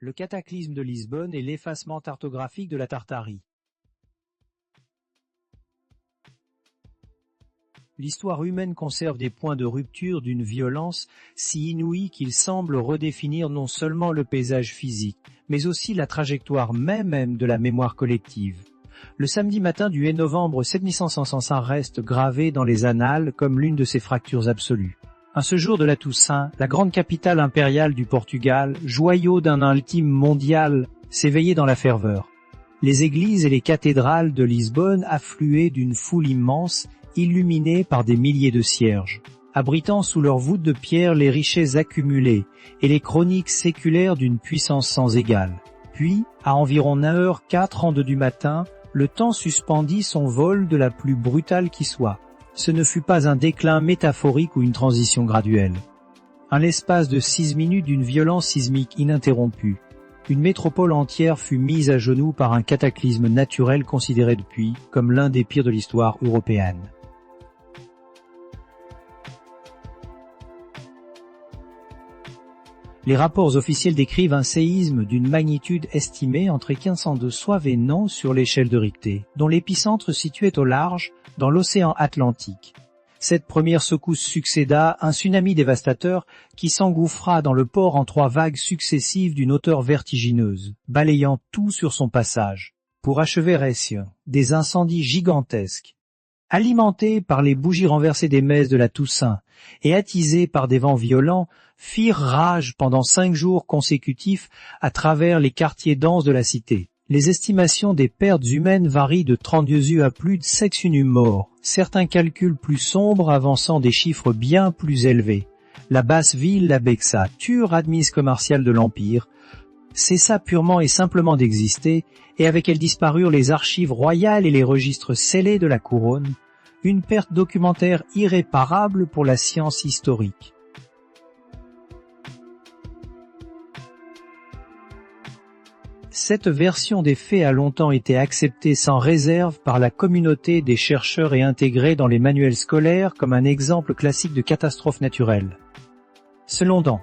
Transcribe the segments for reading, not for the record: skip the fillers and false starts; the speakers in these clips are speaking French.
le cataclysme de Lisbonne et l'effacement cartographique de la Tartarie. L'histoire humaine conserve des points de rupture d'une violence si inouïe qu'il semble redéfinir non seulement le paysage physique, mais aussi la trajectoire même de la mémoire collective. Le samedi matin du 8 novembre 7505 reste gravé dans les annales comme l'une de ces fractures absolues. À ce jour de la Toussaint, la grande capitale impériale du Portugal, joyau d'un ultime mondial, s'éveillait dans la ferveur. Les églises et les cathédrales de Lisbonne affluaient d'une foule immense, illuminées par des milliers de cierges, abritant sous leurs voûtes de pierre les richesses accumulées et les chroniques séculaires d'une puissance sans égale. Puis, à environ 9h04 du matin, le temps suspendit son vol de la plus brutale qui soit. Ce ne fut pas un déclin métaphorique ou une transition graduelle. En l'espace de 6 minutes d'une violence sismique ininterrompue, une métropole entière fut mise à genoux par un cataclysme naturel considéré depuis comme l'un des pires de l'histoire européenne. Les rapports officiels décrivent un séisme d'une magnitude estimée entre 1502 et Nantes sur l'échelle de Richter, dont l'épicentre se situait au large, dans l'océan Atlantique. Cette première secousse succéda un tsunami dévastateur qui s'engouffra dans le port en 3 vagues successives d'une hauteur vertigineuse, balayant tout sur son passage. Pour achever Recife, des incendies gigantesques, alimentés par les bougies renversées des messes de la Toussaint et attisés par des vents violents, firent rage pendant 5 jours consécutifs à travers les quartiers denses de la cité. Les estimations des pertes humaines varient de 32 à plus de 6 morts, certains calculs plus sombres avançant des chiffres bien plus élevés. La basse ville, la Bexa, pure admise commerciale de l'Empire, cessa purement et simplement d'exister, et avec elle disparurent les archives royales et les registres scellés de la couronne, une perte documentaire irréparable pour la science historique. Cette version des faits a longtemps été acceptée sans réserve par la communauté des chercheurs et intégrée dans les manuels scolaires comme un exemple classique de catastrophe naturelle. Cependant,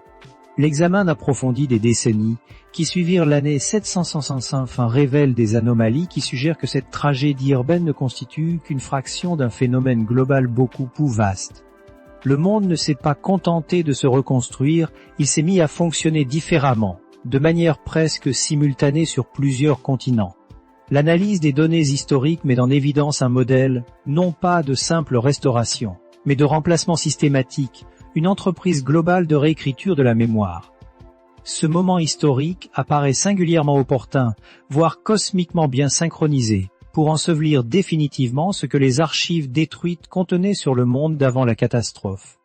l'examen approfondi des décennies qui suivirent l'année 765 révèle des anomalies qui suggèrent que cette tragédie urbaine ne constitue qu'une fraction d'un phénomène global beaucoup plus vaste. Le monde ne s'est pas contenté de se reconstruire, il s'est mis à fonctionner différemment, de manière presque simultanée sur plusieurs continents. L'analyse des données historiques met en évidence un modèle, non pas de simple restauration, mais de remplacement systématique, une entreprise globale de réécriture de la mémoire. Ce moment historique apparaît singulièrement opportun, voire cosmiquement bien synchronisé, pour ensevelir définitivement ce que les archives détruites contenaient sur le monde d'avant la catastrophe.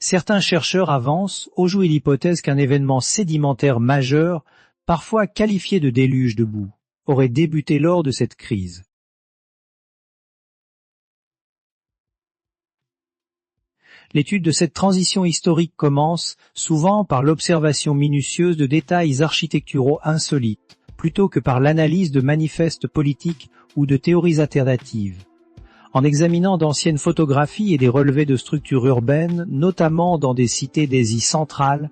Certains chercheurs avancent au jouer l'hypothèse qu'un événement sédimentaire majeur, parfois qualifié de déluge de boue, aurait débuté lors de cette crise. L'étude de cette transition historique commence souvent par l'observation minutieuse de détails architecturaux insolites, plutôt que par l'analyse de manifestes politiques ou de théories alternatives. En examinant d'anciennes photographies et des relevés de structures urbaines, notamment dans des cités d'Asie centrale,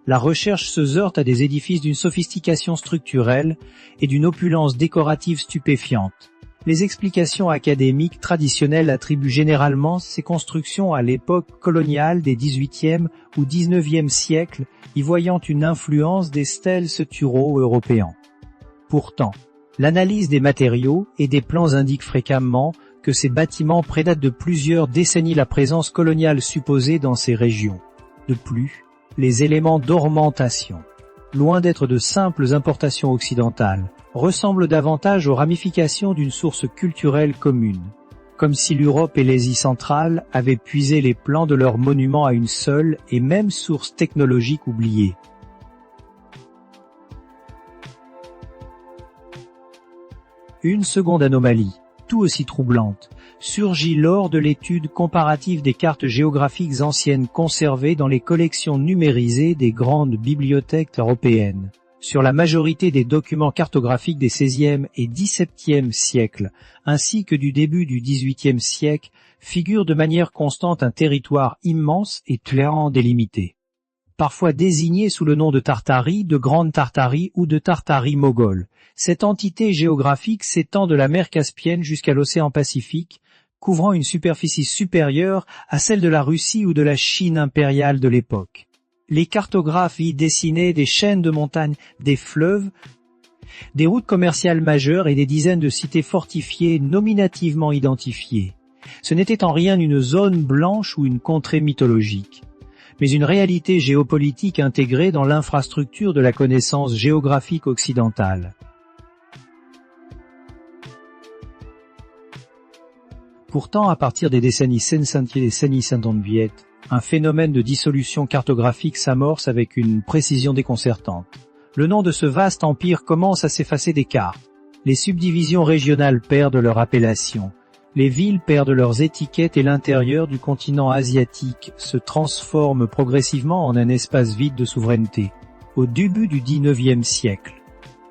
la recherche se heurte à des édifices d'une sophistication structurelle et d'une opulence décorative stupéfiante. Les explications académiques traditionnelles attribuent généralement ces constructions à l'époque coloniale des XVIIIe ou XIXe siècles, y voyant une influence des stèles turo-européens. Pourtant, l'analyse des matériaux et des plans indique fréquemment que ces bâtiments prédatent de plusieurs décennies la présence coloniale supposée dans ces régions. De plus, les éléments d'ornementation, loin d'être de simples importations occidentales, ressemblent davantage aux ramifications d'une source culturelle commune, comme si l'Europe et l'Asie centrale avaient puisé les plans de leurs monuments à une seule et même source technologique oubliée. Une seconde anomalie, tout aussi troublante, surgit lors de l'étude comparative des cartes géographiques anciennes conservées dans les collections numérisées des grandes bibliothèques européennes. Sur la majorité des documents cartographiques des XVIe et XVIIe siècles, ainsi que du début du XVIIIe siècle, figure de manière constante un territoire immense et clairement délimité. parfois désignée sous le nom de Tartarie, de Grande Tartarie ou de Tartarie moghole. Cette entité géographique s'étend de la mer Caspienne jusqu'à l'océan Pacifique, couvrant une superficie supérieure à celle de la Russie ou de la Chine impériale de l'époque. Les cartographes y dessinaient des chaînes de montagnes, des fleuves, des routes commerciales majeures et des dizaines de cités fortifiées nominativement identifiées. Ce n'était en rien une zone blanche ou une contrée mythologique, mais une réalité géopolitique intégrée dans l'infrastructure de la connaissance géographique occidentale. Pourtant, à partir des décennies 60 et des décennies 70, un phénomène de dissolution cartographique s'amorce avec une précision déconcertante. Le nom de ce vaste empire commence à s'effacer des cartes. Les subdivisions régionales perdent leur appellation. Les villes perdent leurs étiquettes et l'intérieur du continent asiatique se transforme progressivement en un espace vide de souveraineté. Au début du XIXe siècle,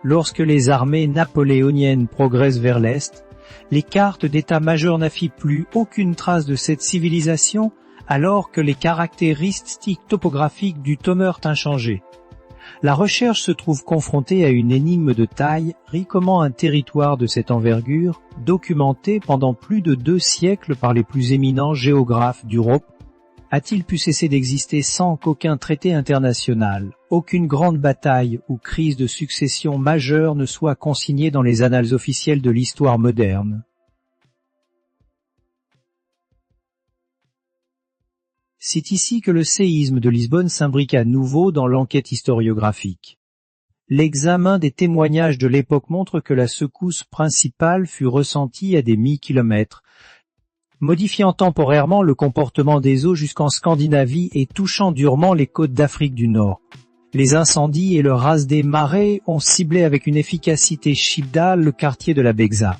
lorsque les armées napoléoniennes progressent vers l'Est, les cartes d'état-major n'affichent plus aucune trace de cette civilisation alors que les caractéristiques topographiques du demeurent inchangées. La recherche se trouve confrontée à une énigme de taille: comment un territoire de cette envergure, documenté pendant plus de 2 siècles par les plus éminents géographes d'Europe, a-t-il pu cesser d'exister sans qu'aucun traité international, aucune grande bataille ou crise de succession majeure ne soit consignée dans les annales officielles de l'histoire moderne? C'est ici que le séisme de Lisbonne s'imbrique à nouveau dans l'enquête historiographique. L'examen des témoignages de l'époque montre que la secousse principale fut ressentie à des mi-kilomètres, modifiant temporairement le comportement des eaux jusqu'en Scandinavie et touchant durement les côtes d'Afrique du Nord. Les incendies et le raz des marées ont ciblé avec une efficacité chibdale le quartier de la Begza,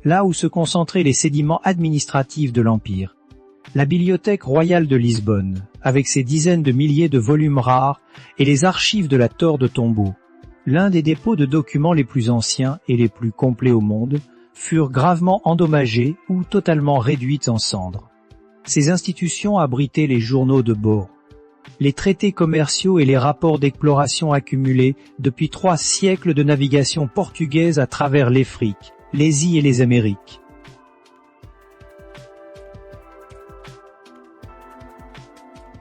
là où se concentraient les sédiments administratifs de l'Empire. La Bibliothèque royale de Lisbonne, avec ses dizaines de milliers de volumes rares, et les archives de la Torre de Tombeau, l'un des dépôts de documents les plus anciens et les plus complets au monde, furent gravement endommagées ou totalement réduites en cendres. Ces institutions abritaient les journaux de bord, les traités commerciaux et les rapports d'exploration accumulés depuis 3 siècles de navigation portugaise à travers l'Afrique, l'Asie et les Amériques.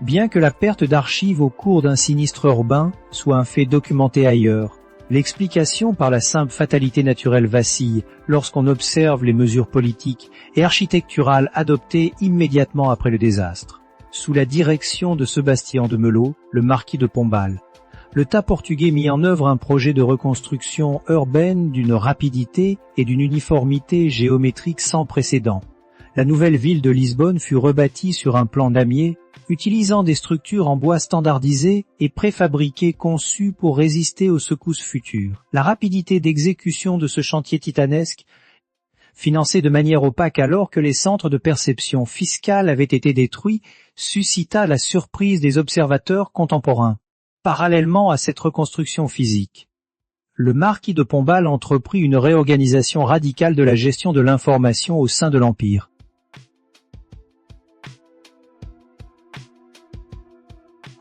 Bien que la perte d'archives au cours d'un sinistre urbain soit un fait documenté ailleurs, l'explication par la simple fatalité naturelle vacille lorsqu'on observe les mesures politiques et architecturales adoptées immédiatement après le désastre. Sous la direction de Sébastien de Mello, le marquis de Pombal, l'État portugais mit en œuvre un projet de reconstruction urbaine d'une rapidité et d'une uniformité géométrique sans précédent. La nouvelle ville de Lisbonne fut rebâtie sur un plan damier, utilisant des structures en bois standardisées et préfabriquées conçues pour résister aux secousses futures. La rapidité d'exécution de ce chantier titanesque, financé de manière opaque alors que les centres de perception fiscale avaient été détruits, suscita la surprise des observateurs contemporains. Parallèlement à cette reconstruction physique, le marquis de Pombal entreprit une réorganisation radicale de la gestion de l'information au sein de l'Empire.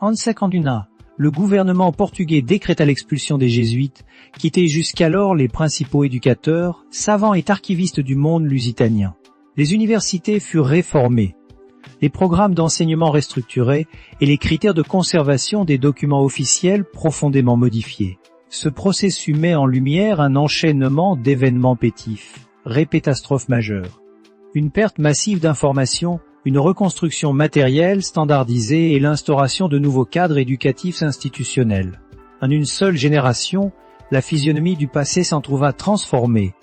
En 51, le gouvernement portugais décréta l'expulsion des jésuites, qui étaient jusqu'alors les principaux éducateurs, savants et archivistes du monde lusitanien. Les universités furent réformées, les programmes d'enseignement restructurés et les critères de conservation des documents officiels profondément modifiés. Ce processus met en lumière un enchaînement d'événements pétifs, répétastrophes majeures, une perte massive d'informations, une reconstruction matérielle standardisée et l'instauration de nouveaux cadres éducatifs institutionnels. En une seule génération, la physionomie du passé s'en trouva transformée,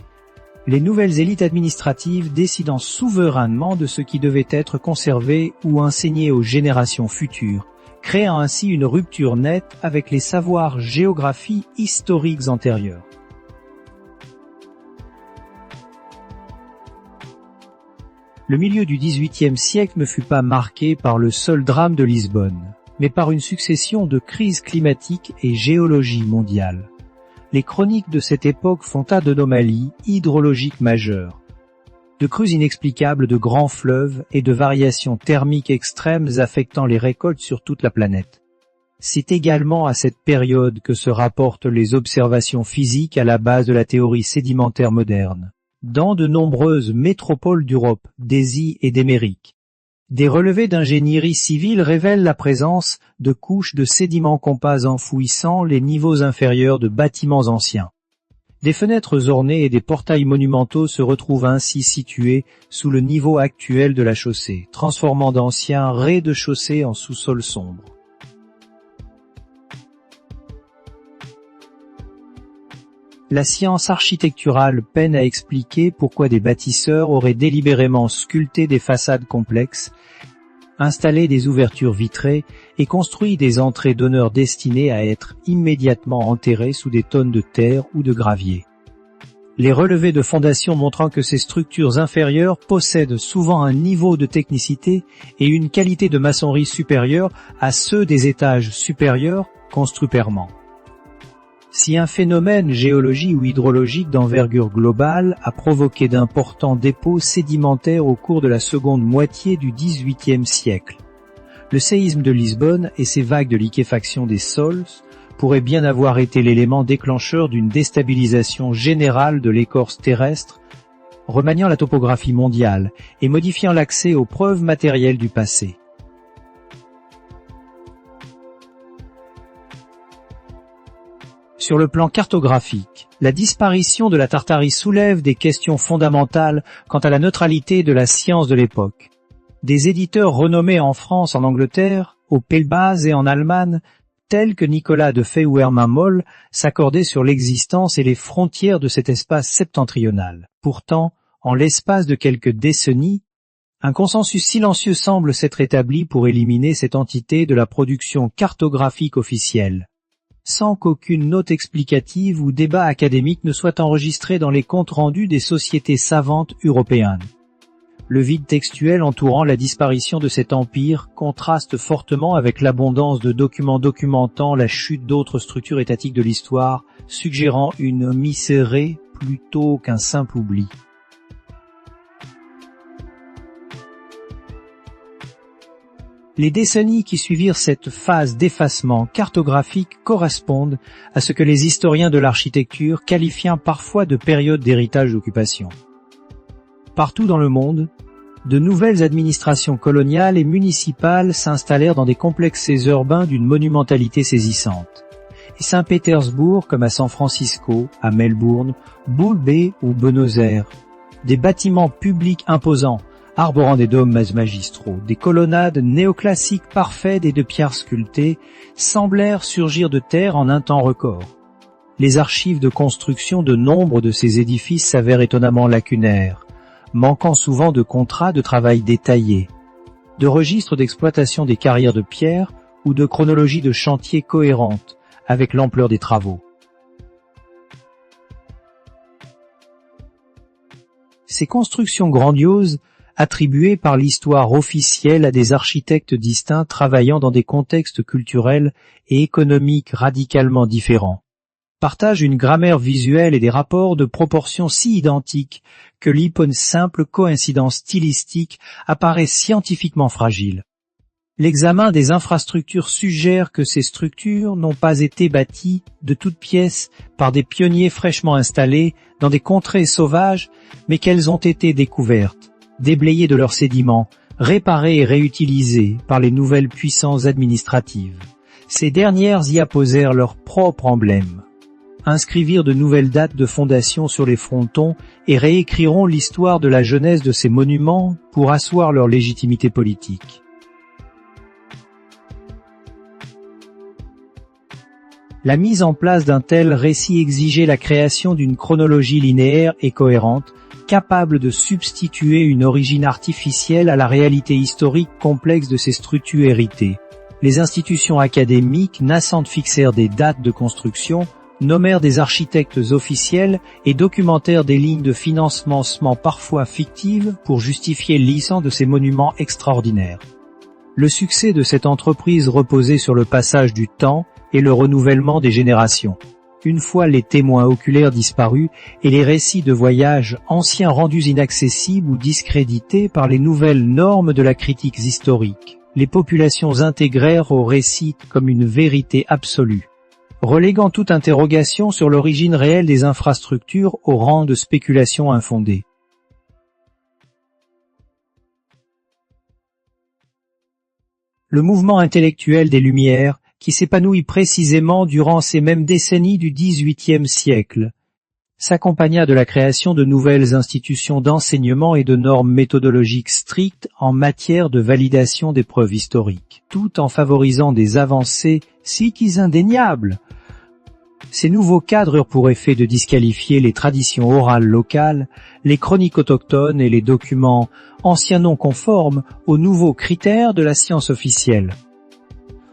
les nouvelles élites administratives décidant souverainement de ce qui devait être conservé ou enseigné aux générations futures, créant ainsi une rupture nette avec les savoirs géographiques historiques antérieurs. Le milieu du XVIIIe siècle ne fut pas marqué par le seul drame de Lisbonne, mais par une succession de crises climatiques et géologie mondiale. Les chroniques de cette époque font état d'anomalies hydrologiques majeures, de crues inexplicables de grands fleuves et de variations thermiques extrêmes affectant les récoltes sur toute la planète. C'est également à cette période que se rapportent les observations physiques à la base de la théorie sédimentaire moderne. Dans de nombreuses métropoles d'Europe, d'Asie et d'Amérique, des relevés d'ingénierie civile révèlent la présence de couches de sédiments compas enfouissant les niveaux inférieurs de bâtiments anciens. Des fenêtres ornées et des portails monumentaux se retrouvent ainsi situés sous le niveau actuel de la chaussée, transformant d'anciens rez-de-chaussée en sous-sol sombre. La science architecturale peine à expliquer pourquoi des bâtisseurs auraient délibérément sculpté des façades complexes, installé des ouvertures vitrées et construit des entrées d'honneur destinées à être immédiatement enterrées sous des tonnes de terre ou de gravier. Les relevés de fondation montrant que ces structures inférieures possèdent souvent un niveau de technicité et une qualité de maçonnerie supérieure à ceux des étages supérieurs construits permanents. Si un phénomène géologique ou hydrologique d'envergure globale a provoqué d'importants dépôts sédimentaires au cours de la seconde moitié du XVIIIe siècle, le séisme de Lisbonne et ses vagues de liquéfaction des sols pourraient bien avoir été l'élément déclencheur d'une déstabilisation générale de l'écorce terrestre, remaniant la topographie mondiale et modifiant l'accès aux preuves matérielles du passé. Sur le plan cartographique, la disparition de la Tartarie soulève des questions fondamentales quant à la neutralité de la science de l'époque. Des éditeurs renommés en France, en Angleterre, aux Pays-Bas et en Allemagne, tels que Nicolas de Fay ou Hermann Moll, s'accordaient sur l'existence et les frontières de cet espace septentrional. Pourtant, en l'espace de quelques décennies, un consensus silencieux semble s'être établi pour éliminer cette entité de la production cartographique officielle, sans qu'aucune note explicative ou débat académique ne soit enregistré dans les comptes rendus des sociétés savantes européennes. Le vide textuel entourant la disparition de cet empire contraste fortement avec l'abondance de documents documentant la chute d'autres structures étatiques de l'histoire, suggérant une misérée plutôt qu'un simple oubli. Les décennies qui suivirent cette phase d'effacement cartographique correspondent à ce que les historiens de l'architecture qualifient parfois de période d'héritage d'occupation. Partout dans le monde, de nouvelles administrations coloniales et municipales s'installèrent dans des complexes urbains d'une monumentalité saisissante. Et Saint-Pétersbourg, comme à San Francisco, à Melbourne, Bull Bay ou Buenos Aires, des bâtiments publics imposants, arborant des dômes magistraux, des colonnades néoclassiques parfaites et de pierres sculptées, semblèrent surgir de terre en un temps record. Les archives de construction de nombre de ces édifices s'avèrent étonnamment lacunaires, manquant souvent de contrats de travail détaillés, de registres d'exploitation des carrières de pierre ou de chronologie de chantier cohérente avec l'ampleur des travaux. Ces constructions grandioses, attribuées par l'histoire officielle à des architectes distincts travaillant dans des contextes culturels et économiques radicalement différents, partagent une grammaire visuelle et des rapports de proportions si identiques que simple coïncidence stylistique apparaît scientifiquement fragile. L'examen des infrastructures suggère que ces structures n'ont pas été bâties de toutes pièces par des pionniers fraîchement installés dans des contrées sauvages, mais qu'elles ont été découvertes, déblayées de leurs sédiments, réparées et réutilisées par les nouvelles puissances administratives. Ces dernières y apposèrent leur propre emblème, inscrivirent de nouvelles dates de fondation sur les frontons et réécriront l'histoire de la jeunesse de ces monuments pour asseoir leur légitimité politique. La mise en place d'un tel récit exigeait la création d'une chronologie linéaire et cohérente, capable de substituer une origine artificielle à la réalité historique complexe de ces structures héritées. Les institutions académiques nascentes fixèrent des dates de construction, nommèrent des architectes officiels et documentèrent des lignes de financement parfois fictives pour justifier le licence de ces monuments extraordinaires. Le succès de cette entreprise reposait sur le passage du temps et le renouvellement des générations. Une fois les témoins oculaires disparus et les récits de voyages anciens rendus inaccessibles ou discrédités par les nouvelles normes de la critique historique, les populations intégrèrent au récit comme une vérité absolue, reléguant toute interrogation sur l'origine réelle des infrastructures au rang de spéculation infondée. Le mouvement intellectuel des Lumières, qui s'épanouit précisément durant ces mêmes décennies du XVIIIe siècle, s'accompagna de la création de nouvelles institutions d'enseignement et de normes méthodologiques strictes en matière de validation des preuves historiques, tout en favorisant des avancées psychiques indéniables. Ces nouveaux cadres eurent pour effet de disqualifier les traditions orales locales, les chroniques autochtones et les documents anciens non conformes aux nouveaux critères de la science officielle.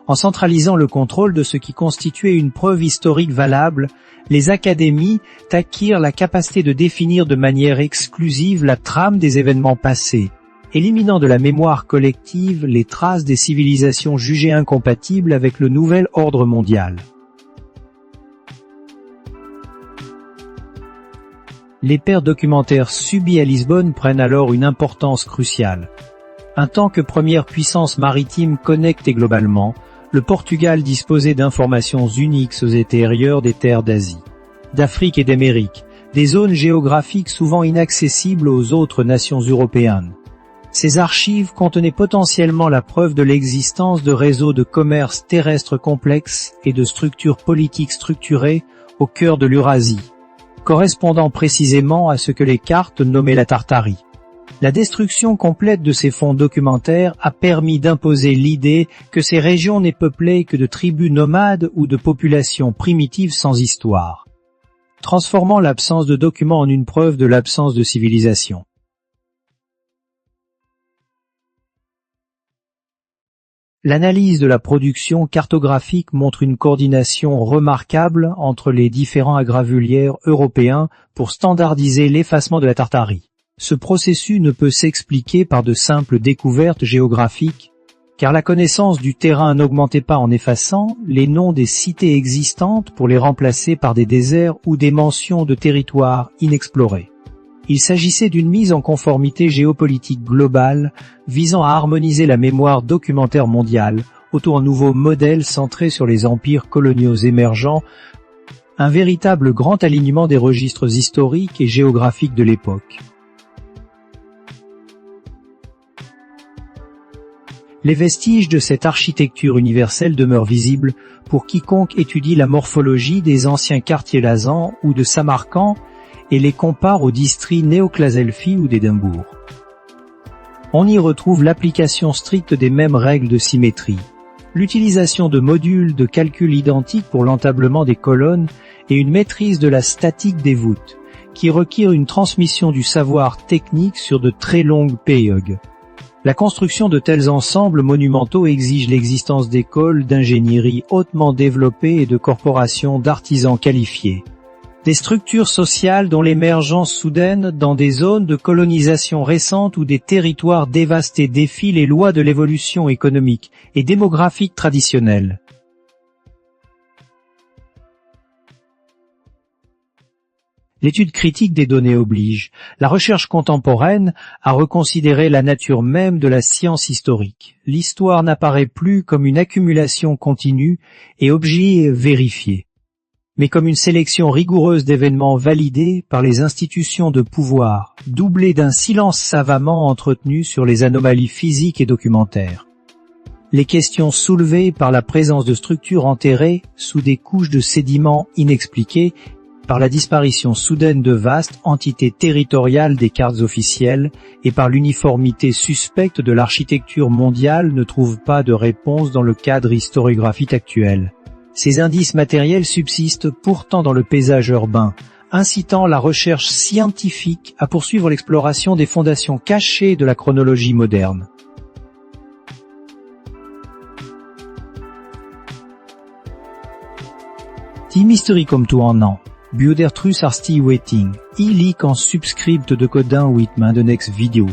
En centralisant le contrôle de ce qui constituait une preuve historique valable, les académies acquirent la capacité de définir de manière exclusive la trame des événements passés, éliminant de la mémoire collective les traces des civilisations jugées incompatibles avec le nouvel ordre mondial. Les paires documentaires subies à Lisbonne prennent alors une importance cruciale. En tant que première puissance maritime connectée globalement, le Portugal disposait d'informations uniques aux intérieurs des terres d'Asie, d'Afrique et d'Amérique, des zones géographiques souvent inaccessibles aux autres nations européennes. Ces archives contenaient potentiellement la preuve de l'existence de réseaux de commerce terrestre complexes et de structures politiques structurées au cœur de l'Eurasie, correspondant précisément à ce que les cartes nommaient la Tartarie. La destruction complète de ces fonds documentaires a permis d'imposer l'idée que ces régions n'est peuplées que de tribus nomades ou de populations primitives sans histoire, transformant l'absence de documents en une preuve de l'absence de civilisation. L'analyse de la production cartographique montre une coordination remarquable entre les différents agravulières européens pour standardiser l'effacement de la Tartarie. Ce processus ne peut s'expliquer par de simples découvertes géographiques, car la connaissance du terrain n'augmentait pas en effaçant les noms des cités existantes pour les remplacer par des déserts ou des mentions de territoires inexplorés. Il s'agissait d'une mise en conformité géopolitique globale visant à harmoniser la mémoire documentaire mondiale autour d'un nouveau modèle centré sur les empires coloniaux émergents, un véritable grand alignement des registres historiques et géographiques de l'époque. Les vestiges de cette architecture universelle demeurent visibles pour quiconque étudie la morphologie des anciens quartiers lasans ou de Samarcande et les compare aux districts néoclaselphi ou d'Édimbourg. On y retrouve l'application stricte des mêmes règles de symétrie, l'utilisation de modules de calcul identiques pour l'entablement des colonnes et une maîtrise de la statique des voûtes, qui requiert une transmission du savoir technique sur de très longues périodes. La construction de tels ensembles monumentaux exige l'existence d'écoles d'ingénierie hautement développées et de corporations d'artisans qualifiés. Des structures sociales dont l'émergence soudaine dans des zones de colonisation récentes ou des territoires dévastés défient les lois de l'évolution économique et démographique traditionnelle. L'étude critique des données oblige la recherche contemporaine à reconsidérer la nature même de la science historique. L'histoire n'apparaît plus comme une accumulation continue et objets vérifiés, mais comme une sélection rigoureuse d'événements validés par les institutions de pouvoir, doublée d'un silence savamment entretenu sur les anomalies physiques et documentaires. Les questions soulevées par la présence de structures enterrées sous des couches de sédiments inexpliquées, par la disparition soudaine de vastes entités territoriales des cartes officielles et par l'uniformité suspecte de l'architecture mondiale ne trouvent pas de réponse dans le cadre historiographique actuel. Ces indices matériels subsistent pourtant dans le paysage urbain, incitant la recherche scientifique à poursuivre l'exploration des fondations cachées de la chronologie moderne. Tim historicum tu en an. Bioder trus arsti waiting, lik en subscript de codin Whitman de next video.